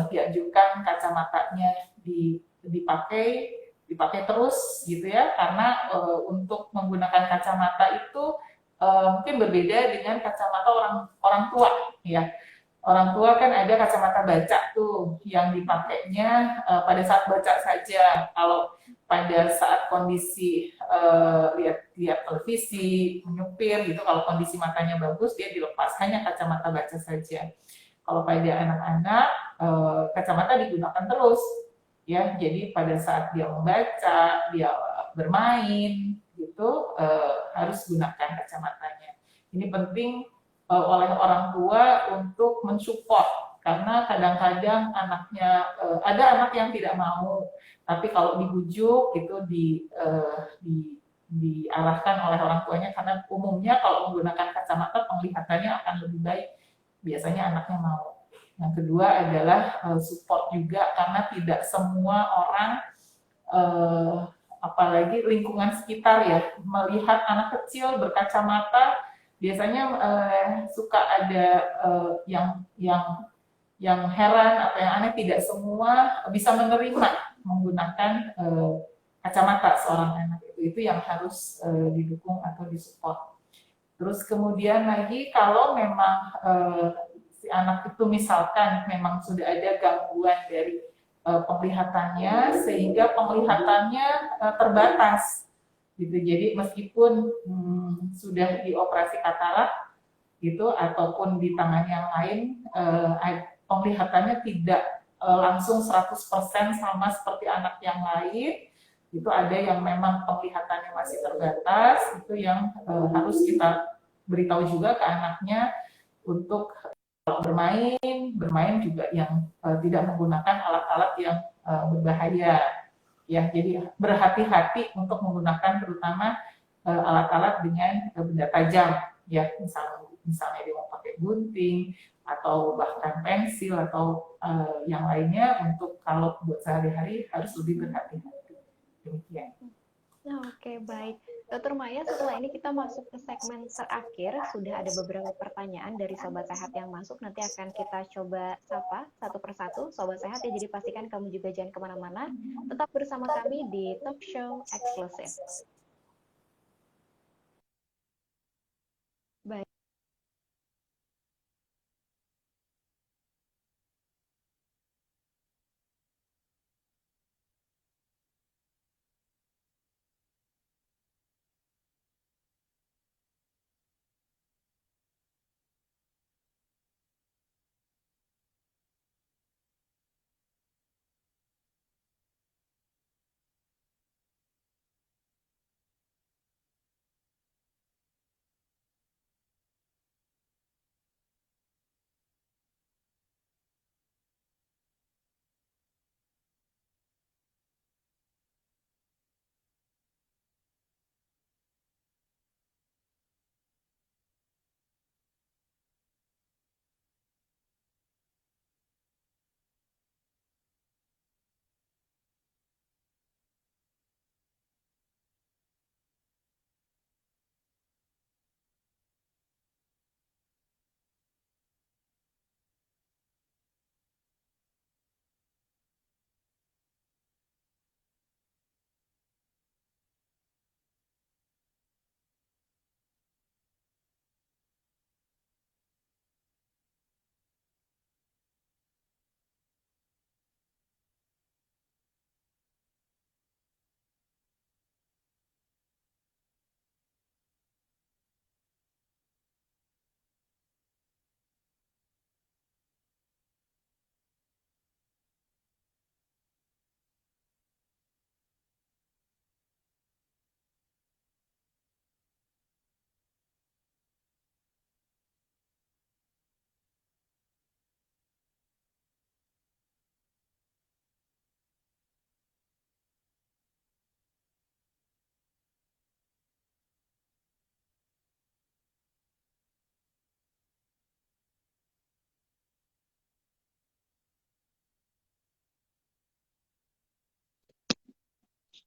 dianjurkan kacamatanya dipakai terus gitu ya, karena untuk menggunakan kacamata itu mungkin berbeda dengan kacamata orang tua ya. Orang tua kan ada kacamata baca tuh yang dipakainya pada saat baca saja. Kalau pada saat kondisi lihat televisi, menyupir gitu, kalau kondisi matanya bagus dia dilepas, hanya kacamata baca saja. Kalau pada anak-anak kacamata digunakan terus, ya. Jadi pada saat dia membaca, dia bermain gitu, harus gunakan kacamatanya. Ini penting oleh orang tua untuk mensupport, karena kadang-kadang anaknya ada anak yang tidak mau, tapi kalau dibujuk itu diarahkan oleh orang tuanya, karena umumnya kalau menggunakan kacamata penglihatannya akan lebih baik, biasanya anaknya mau. Yang kedua adalah support juga, karena tidak semua orang apalagi lingkungan sekitar ya, melihat anak kecil berkacamata, biasanya suka ada yang heran atau yang aneh, tidak semua bisa menerima menggunakan kacamata seorang anak. Itu yang harus didukung atau disupport. Terus kemudian lagi, kalau memang si anak itu misalkan memang sudah ada gangguan dari penglihatannya, sehingga penglihatannya terbatas gitu. Jadi meskipun sudah dioperasi katarak gitu ataupun di tangan yang lain, penglihatannya tidak langsung 100% sama seperti anak yang lain. Itu ada yang memang penglihatannya masih terbatas, itu yang harus kita beritahu juga ke anaknya untuk bermain juga yang tidak menggunakan alat-alat yang berbahaya. Ya, jadi berhati-hati untuk menggunakan terutama alat-alat dengan benda tajam, ya, misalnya dia mau pakai gunting atau bahkan pensil atau yang lainnya, untuk kalau buat sehari-hari harus lebih berhati-hati. Demikian. Oke, baik. Dokter Maya, setelah ini kita masuk ke segmen terakhir. Sudah ada beberapa pertanyaan dari Sobat Sehat yang masuk. Nanti akan kita coba sapa satu persatu. Sobat Sehat, ya, jadi pastikan kamu juga jangan kemana-mana. Tetap bersama kami di Talk Show Eksklusif. Baik.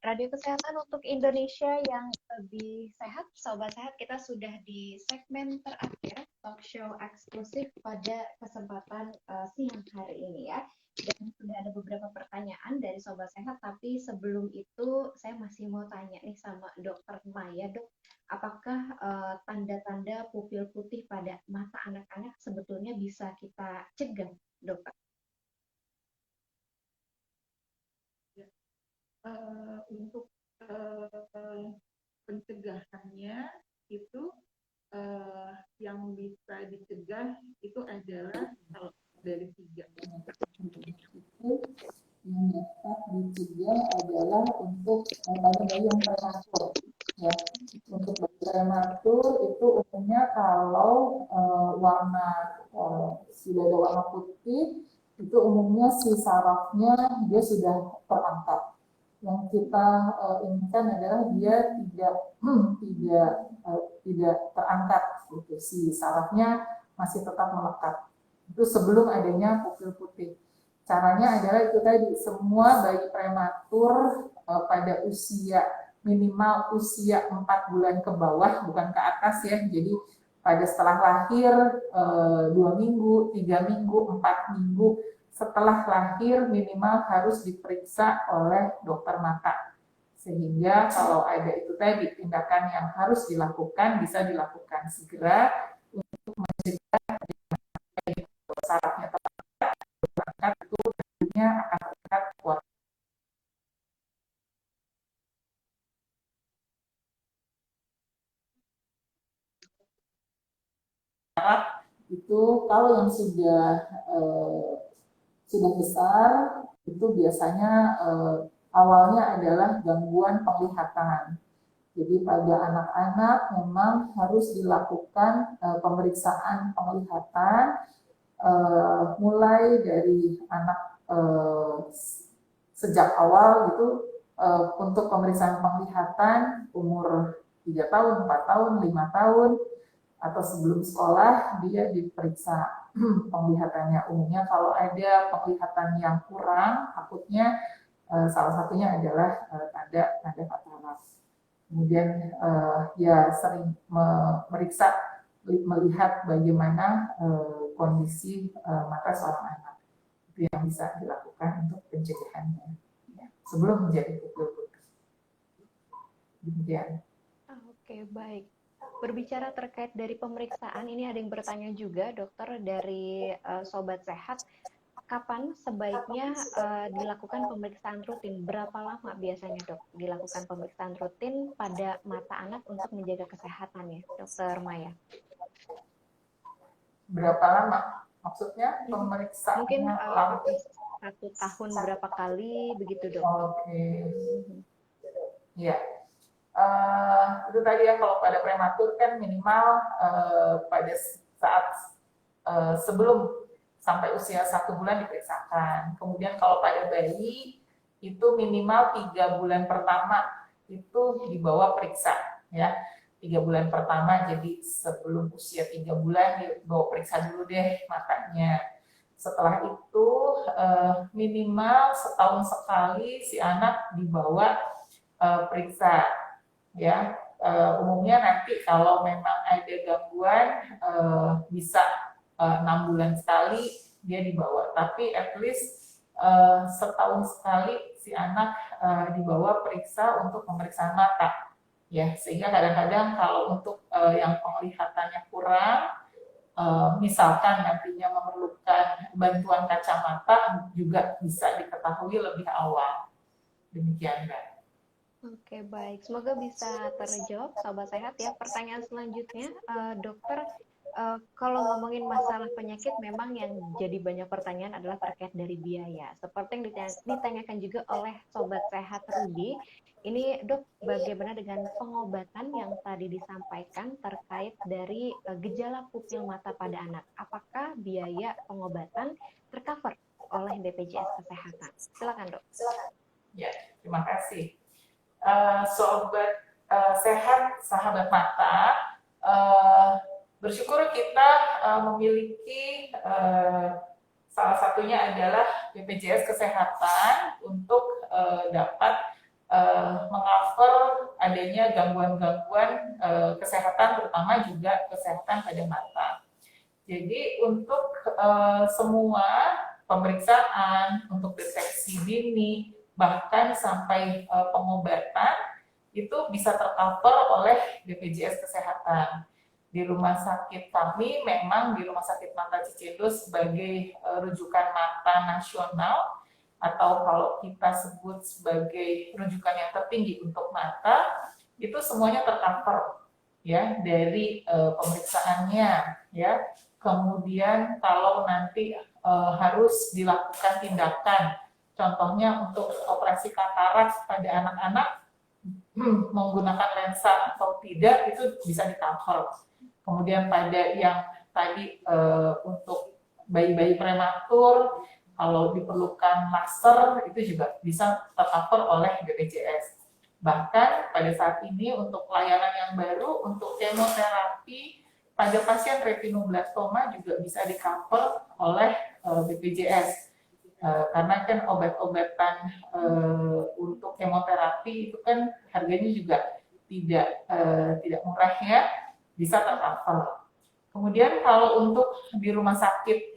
Radio Kesehatan untuk Indonesia yang lebih sehat, Sobat Sehat, kita sudah di segmen terakhir talk show eksklusif pada kesempatan siang hari ini ya. Dan sudah ada beberapa pertanyaan dari Sobat Sehat, tapi sebelum itu saya masih mau tanya nih sama Dokter Maya, Dok. Apakah tanda-tanda pupil putih pada mata anak-anak sebetulnya bisa kita cegah, Dokter? Untuk pencegahannya itu yang bisa dicegah itu adalah dari 3. Yang dapat dicegah adalah untuk bayi-bayi yang prematur, ya. Untuk bayi prematur itu umumnya kalau warna sudah ada warna putih, itu umumnya si sarafnya dia sudah terangkat. Yang kita inginkan adalah dia tidak terangkat, gitu. Si sarafnya masih tetap melekat. Itu sebelum adanya pupil putih. Caranya adalah itu tadi, semua bayi prematur pada usia minimal usia 4 bulan ke bawah, bukan ke atas ya. Jadi pada setelah lahir 2 minggu, 3 minggu, 4 minggu setelah lahir minimal harus diperiksa oleh dokter mata. Sehingga kalau ada itu tadi tindakan yang harus dilakukan bisa dilakukan segera untuk mencegah sarafnya terangkat, itu tentunya akan terlihat kuat. Itu kalau yang sudah besar itu biasanya awalnya adalah gangguan penglihatan. Jadi pada anak-anak memang harus dilakukan pemeriksaan penglihatan mulai dari anak sejak awal gitu untuk pemeriksaan penglihatan umur 3 tahun, 4 tahun, 5 tahun atau sebelum sekolah dia diperiksa penglihatannya. Umumnya kalau ada penglihatan yang kurang, takutnya salah satunya adalah tanda katarak. Kemudian ya sering memeriksa, melihat bagaimana kondisi mata seorang anak. Itu yang bisa dilakukan untuk pencegahannya ya, sebelum menjadi pupil putih. Demikian. Oke, baik. Berbicara terkait dari pemeriksaan, ini ada yang bertanya juga, dokter, dari Sobat Sehat. Kapan sebaiknya dilakukan pemeriksaan rutin? Berapa lama biasanya, Dok, dilakukan pemeriksaan rutin pada mata anak untuk menjaga kesehatannya, Dokter Maya? Berapa lama? Maksudnya pemeriksaan mungkin 1 tahun berapa kali begitu, Dok? Oke. Iya. Itu tadi ya, kalau pada prematur kan minimal pada saat sebelum sampai usia 1 bulan diperiksakan. Kemudian kalau pada bayi itu minimal 3 bulan pertama itu dibawa periksa ya. 3 bulan pertama, jadi sebelum usia 3 bulan dibawa periksa dulu deh matanya. Setelah itu minimal setahun sekali si anak dibawa periksa ya. Umumnya nanti kalau memang ada gangguan bisa 6 bulan sekali dia dibawa, tapi at least setahun sekali si anak dibawa periksa untuk pemeriksaan mata ya. Sehingga kadang-kadang kalau untuk yang penglihatannya kurang, misalkan nantinya memerlukan bantuan kacamata, juga bisa diketahui lebih awal. Demikian, Mbak. Oke, baik. Semoga bisa terjawab, Sobat Sehat ya. Pertanyaan selanjutnya, dokter, kalau ngomongin masalah penyakit, memang yang jadi banyak pertanyaan adalah terkait dari biaya. Seperti yang ditanyakan juga oleh Sobat Sehat Rudy, ini dok, bagaimana dengan pengobatan yang tadi disampaikan terkait dari gejala pupil mata pada anak? Apakah biaya pengobatan tercover oleh BPJS Kesehatan? Silakan, dok. Ya, terima kasih. Sobat sehat, sahabat mata, bersyukur kita memiliki salah satunya adalah BPJS Kesehatan untuk dapat mengcover adanya gangguan-gangguan kesehatan, terutama juga kesehatan pada mata. Jadi untuk semua pemeriksaan, untuk deteksi dini, bahkan sampai pengobatan, itu bisa tercover oleh BPJS Kesehatan. Di rumah sakit kami, memang di Rumah Sakit Mata Cicendo sebagai rujukan mata nasional, atau kalau kita sebut sebagai rujukan yang tertinggi untuk mata, itu semuanya tercover ya dari pemeriksaannya ya. Kemudian kalau nanti harus dilakukan tindakan, contohnya untuk operasi katarak pada anak-anak menggunakan lensa atau tidak, itu bisa di-cover. Kemudian pada yang tadi untuk bayi-bayi prematur, kalau diperlukan laser, itu juga bisa tercover oleh BPJS. Bahkan pada saat ini untuk layanan yang baru, untuk kemoterapi pada pasien retinoblastoma juga bisa di-cover oleh BPJS. Karena kan obat-obatan untuk kemoterapi itu kan harganya juga tidak murah ya, bisa tercover. Kemudian kalau untuk di rumah sakit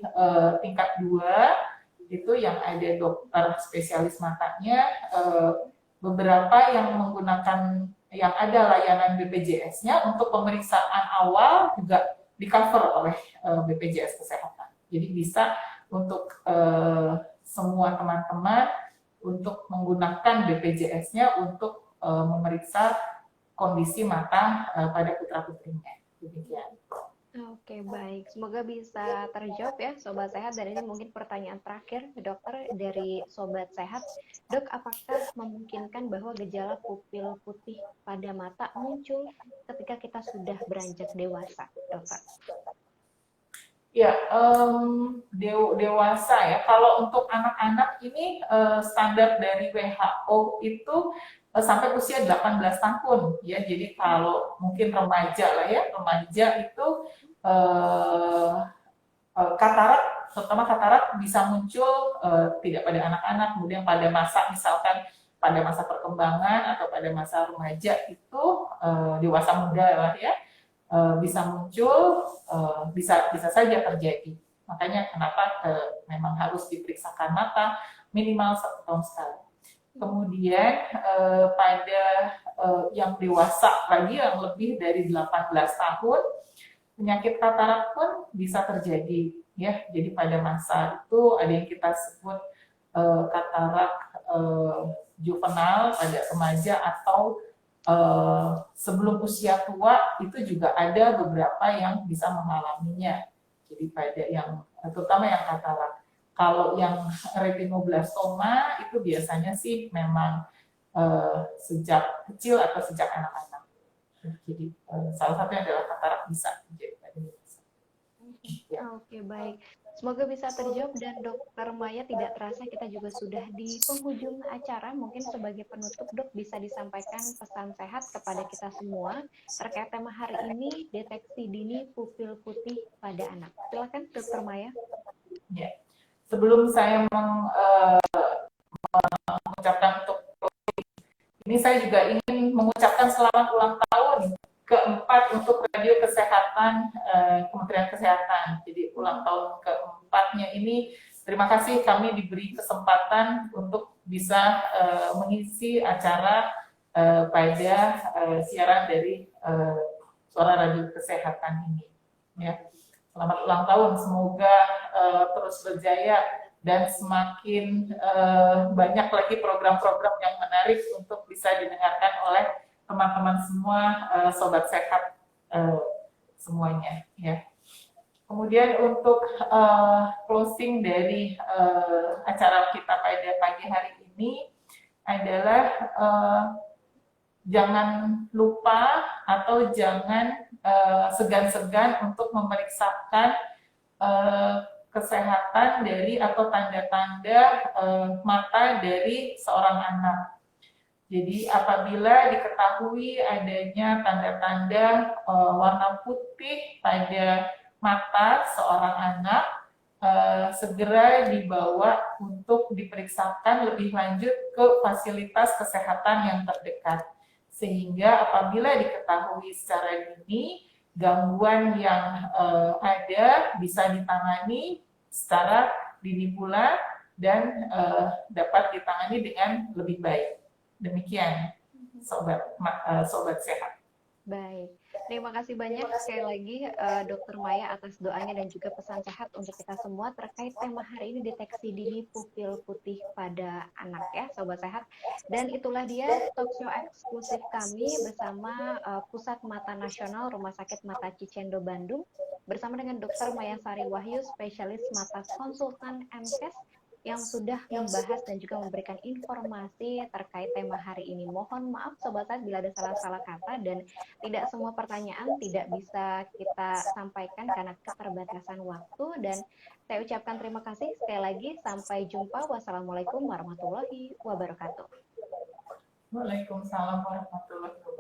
tingkat 2, itu yang ada dokter spesialis matanya, beberapa yang menggunakan, yang ada layanan BPJS-nya untuk pemeriksaan awal juga di-cover oleh BPJS Kesehatan. Jadi bisa untuk semua teman-teman untuk menggunakan BPJS-nya untuk memeriksa kondisi mata pada putra-putrinya. Demikian. Oke, baik. Semoga bisa terjawab ya, Sobat Sehat. Dan ini mungkin pertanyaan terakhir, dokter, dari Sobat Sehat. Dok, apakah memungkinkan bahwa gejala pupil putih pada mata muncul ketika kita sudah beranjak dewasa, dokter? Ya, dewasa ya. Kalau untuk anak-anak ini standar dari WHO itu sampai usia 18 tahun ya. Jadi kalau mungkin remaja lah ya, remaja itu katarak, terutama katarak bisa muncul tidak pada anak-anak, kemudian pada masa misalkan pada masa perkembangan atau pada masa remaja itu dewasa muda lah ya, bisa muncul, bisa saja terjadi. Makanya kenapa memang harus diperiksakan mata minimal 1 tahun sekali. Kemudian pada yang dewasa lagi yang lebih dari 18 tahun, penyakit katarak pun bisa terjadi ya. Jadi pada masa itu ada yang kita sebut katarak juvenil pada remaja atau sebelum usia tua, itu juga ada beberapa yang bisa mengalaminya. Jadi pada yang terutama yang katarak. Kalau yang retinoblastoma itu biasanya sih memang sejak kecil atau sejak anak-anak. Jadi salah satunya adalah katarak bisa menjadi pada dewasa. Ya. Oke, baik. Semoga bisa terjawab. Dan Dokter Maya, tidak terasa kita juga sudah di penghujung acara. Mungkin sebagai penutup, Dok, bisa disampaikan pesan sehat kepada kita semua terkait tema hari ini, deteksi dini pupil putih pada anak. Silakan, Dokter Maya. Ya. Sebelum saya mengucapkan untuk ini, saya juga ingin mengucapkan selamat ulang tahun keempat untuk Radio Kesehatan Kementerian Kesehatan. Jadi ulang tahun keempatnya ini, terima kasih kami diberi kesempatan untuk bisa mengisi acara pada siaran dari Suara Radio Kesehatan ini. Ya. Selamat ulang tahun, semoga terus berjaya dan semakin banyak lagi program-program yang menarik untuk bisa didengarkan oleh teman-teman semua, sobat sehat semuanya ya. Kemudian untuk closing dari acara kita pada pagi hari ini adalah jangan lupa atau jangan segan-segan untuk memeriksakan kesehatan dari atau tanda-tanda mata dari seorang anak. Jadi apabila diketahui adanya tanda-tanda warna putih pada mata seorang anak, segera dibawa untuk diperiksakan lebih lanjut ke fasilitas kesehatan yang terdekat. Sehingga apabila diketahui secara dini, gangguan yang ada bisa ditangani secara dini pula dan dapat ditangani dengan lebih baik. Demikian, sobat sehat. Baik, terima kasih banyak sekali lagi Dr. Maya atas doanya dan juga pesan sehat untuk kita semua terkait tema hari ini, deteksi dini pupil putih pada anak ya, Sobat Sehat. Dan itulah dia talk show eksklusif kami bersama Pusat Mata Nasional Rumah Sakit Mata Cicendo Bandung bersama dengan Dr. Maya Sari Wahyu, spesialis mata konsultan MKes yang sudah membahas dan juga memberikan informasi terkait tema hari ini. Mohon maaf Sobat Sehat bila ada salah-salah kata dan tidak semua pertanyaan tidak bisa kita sampaikan karena keterbatasan waktu, dan saya ucapkan terima kasih sekali lagi. Sampai jumpa. Wassalamualaikum warahmatullahi wabarakatuh. Waalaikumsalam warahmatullahi wabarakatuh.